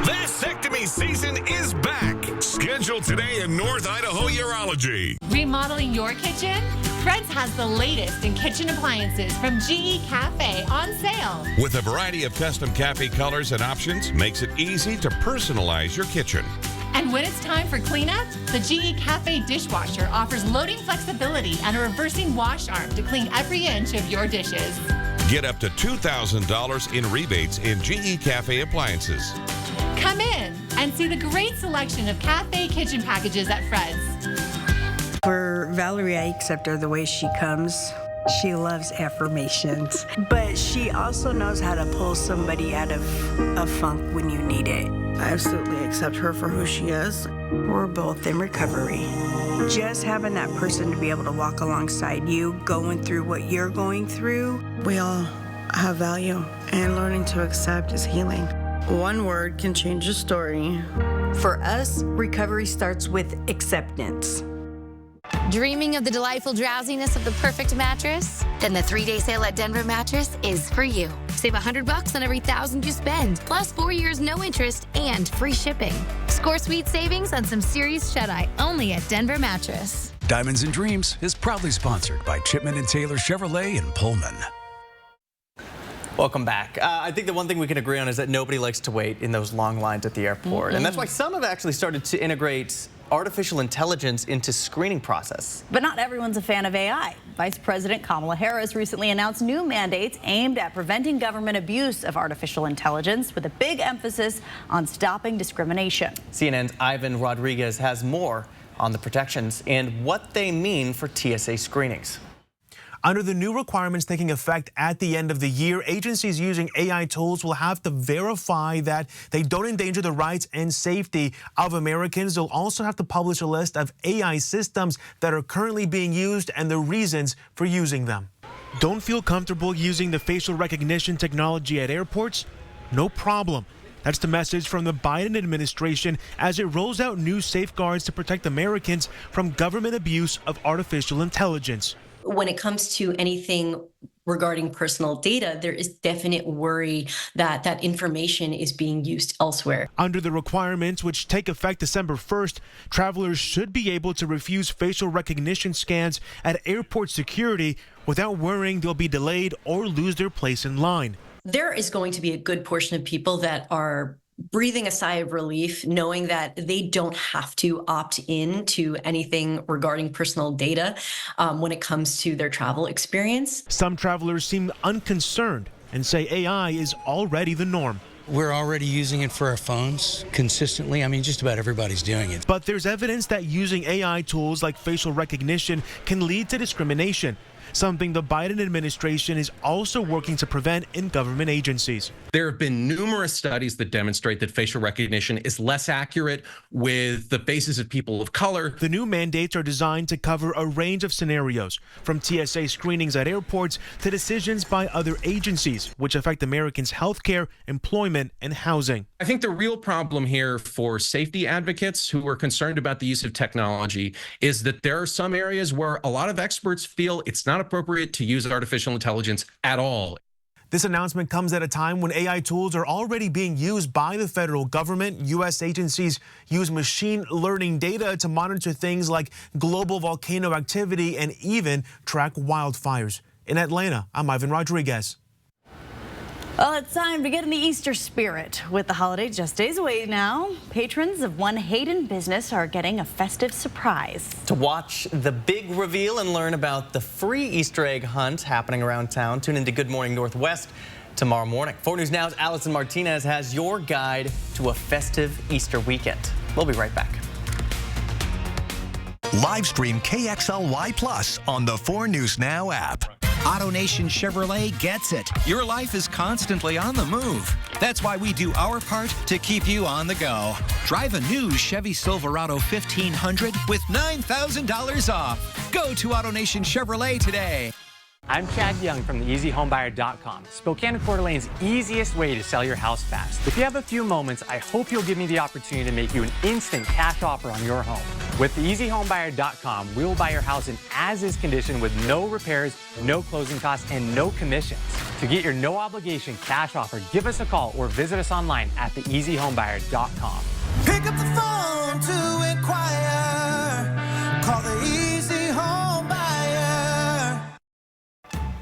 Vasectomy season is back. Scheduled today in North Idaho Urology. Remodeling your kitchen? Fred's has the latest in kitchen appliances from GE Cafe on sale. With a variety of custom cafe colors and options, makes it easy to personalize your kitchen. And when it's time for cleanup, the GE Cafe dishwasher offers loading flexibility and a reversing wash arm to clean every inch of your dishes. Get up to $2,000 in rebates in GE Cafe appliances. Come in and see the great selection of cafe kitchen packages at Fred's. For Valerie, I accept her the way she comes. She loves affirmations, but she also knows how to pull somebody out of a funk when you need it. I absolutely accept her for who she is. We're both in recovery. Just having that person to be able to walk alongside you, going through what you're going through, we all have value, and learning to accept is healing. One word can change a story. For us, recovery starts with acceptance. Dreaming of the delightful drowsiness of the perfect mattress? Then the 3-day sale at Denver Mattress is for you. Save $100 on every $1,000 you spend, plus 4 years no interest and free shipping. Score sweet savings on some serious shut-eye only at Denver Mattress. Diamonds and Dreams is proudly sponsored by Chipman and Taylor Chevrolet in Pullman. Welcome back. I think the one thing we can agree on is that nobody likes to wait in those long lines at the airport. And that's why some have actually started to integrate artificial intelligence into screening process. But not everyone's a fan of AI. Vice President Kamala Harris recently announced new mandates aimed at preventing government abuse of artificial intelligence, with a big emphasis on stopping discrimination. CNN's Ivan Rodriguez has more on the protections and what they mean for TSA screenings. Under the new requirements taking effect at the end of the year, agencies using AI tools will have to verify that they don't endanger the rights and safety of Americans. They'll also have to publish a list of AI systems that are currently being used and the reasons for using them. Don't feel comfortable using the facial recognition technology at airports? No problem. That's the message from the Biden administration as it rolls out new safeguards to protect Americans from government abuse of artificial intelligence. When it comes to anything regarding personal data, there is definite worry that that information is being used elsewhere. Under the requirements, which take effect December 1st, travelers should be able to refuse facial recognition scans at airport security without worrying they'll be delayed or lose their place in line. There is going to be a good portion of people that are breathing a sigh of relief, knowing that they don't have to opt in to anything regarding personal data when it comes to their travel experience. Some travelers seem unconcerned and say AI is already the norm. We're already using it for our phones consistently. I mean, just about everybody's doing it. But there's evidence that using AI tools like facial recognition can lead to discrimination, something the Biden administration is also working to prevent in government agencies. There have been numerous studies that demonstrate that facial recognition is less accurate with the faces of people of color. The new mandates are designed to cover a range of scenarios, from TSA screenings at airports to decisions by other agencies, which affect Americans' healthcare, employment, and housing. I think the real problem here for safety advocates who are concerned about the use of technology is that there are some areas where a lot of experts feel it's not appropriate to use artificial intelligence at all. This announcement comes at a time when AI tools are already being used by the federal government. U.S. agencies use machine learning data to monitor things like global volcano activity and even track wildfires. In Atlanta, I'm Ivan Rodriguez. Well, it's time to get in the Easter spirit. With the holiday just days away now, patrons of one Hayden business are getting a festive surprise. To watch the big reveal and learn about the free Easter egg hunt happening around town, tune into Good Morning Northwest tomorrow morning. 4 News Now's Allison Martinez has your guide to a festive Easter weekend. We'll be right back. Live stream KXLY Plus on the 4 News Now app. AutoNation Chevrolet gets it. Your life is constantly on the move. That's why we do our part to keep you on the go. Drive a new Chevy Silverado 1500 with $9,000 off. Go to AutoNation Chevrolet today. I'm Chad Young from the EasyHomebuyer.com, Spokane and Coeur d'Alene's easiest way to sell your house fast. If you have a few moments, I hope you'll give me the opportunity to make you an instant cash offer on your home. With the EasyHomebuyer.com, we will buy your house in as-is condition with no repairs, no closing costs, and no commissions. To get your no-obligation cash offer, give us a call or visit us online at theeasyhomebuyer.com. Pick up the phone to inquire. Call the Easy Home Buyer.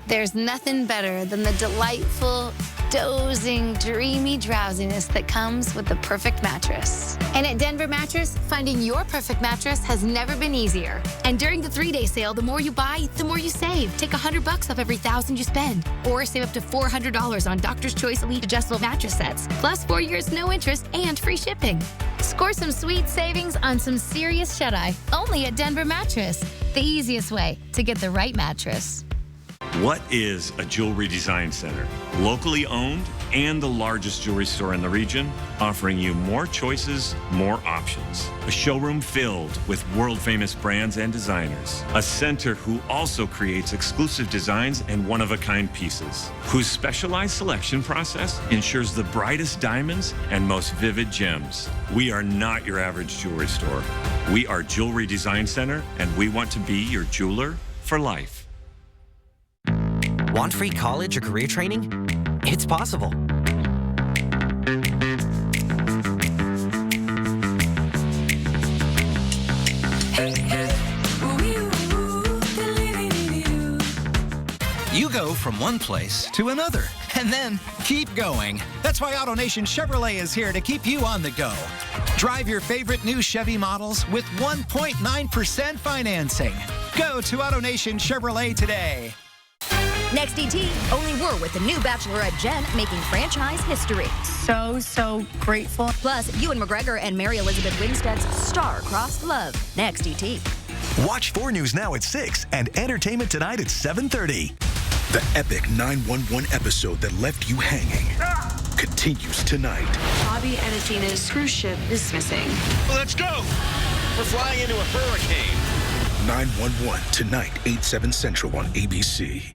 There's nothing better than the delightful, dozing, dreamy drowsiness that comes with the perfect mattress. And at Denver Mattress, finding your perfect mattress has never been easier. And during the 3-day sale, the more you buy, the more you save. Take $100 off every $1,000 you spend. Or save up to $400 on Doctor's Choice Elite adjustable mattress sets. Plus 4 years, no interest, and free shipping. Score some sweet savings on some serious shut-eye. Only at Denver Mattress. The easiest way to get the right mattress. What is a jewelry design center? Locally owned and the largest jewelry store in the region, offering you more choices, more options. A showroom filled with world-famous brands and designers. A center who also creates exclusive designs and one-of-a-kind pieces. Whose specialized selection process ensures the brightest diamonds and most vivid gems. We are not your average jewelry store. We are Jewelry Design Center, and we want to be your jeweler for life. Want free college or career training? It's possible. You go from one place to another, and then keep going. That's why AutoNation Chevrolet is here to keep you on the go. Drive your favorite new Chevy models with 1.9% financing. Go to AutoNation Chevrolet today. Next ET, only we're with the new Bachelorette Jen making franchise history. So grateful. Plus, Ewan McGregor and Mary Elizabeth Winstead's star-crossed love. Next ET. Watch 4 News Now at 6 and Entertainment Tonight at 7:30. The epic 911 episode that left you hanging continues tonight. Bobby and Athena's cruise ship is missing. Let's go! We're flying into a hurricane. 911 tonight, 8/7 Central on ABC.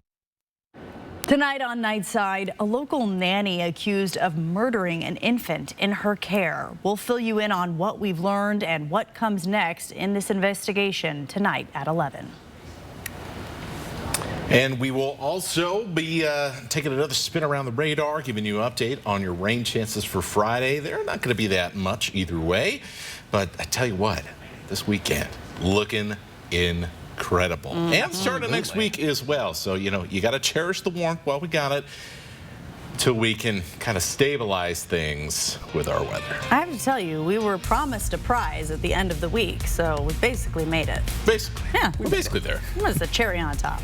Tonight on Nightside, a local nanny accused of murdering an infant in her care. We'll fill you in on what we've learned and what comes next in this investigation tonight at 11. And we will also be taking another spin around the radar, giving you an update on your rain chances for Friday. They're not going to be that much either way. But I tell you what, this weekend, looking incredible. And starting next week as well. So, you know, you got to cherish the warmth while we got it, till we can kind of stabilize things with our weather. I have to tell you, we were promised a prize at the end of the week, so we basically made it. Basically. Yeah. We're basically there. It was the cherry on top.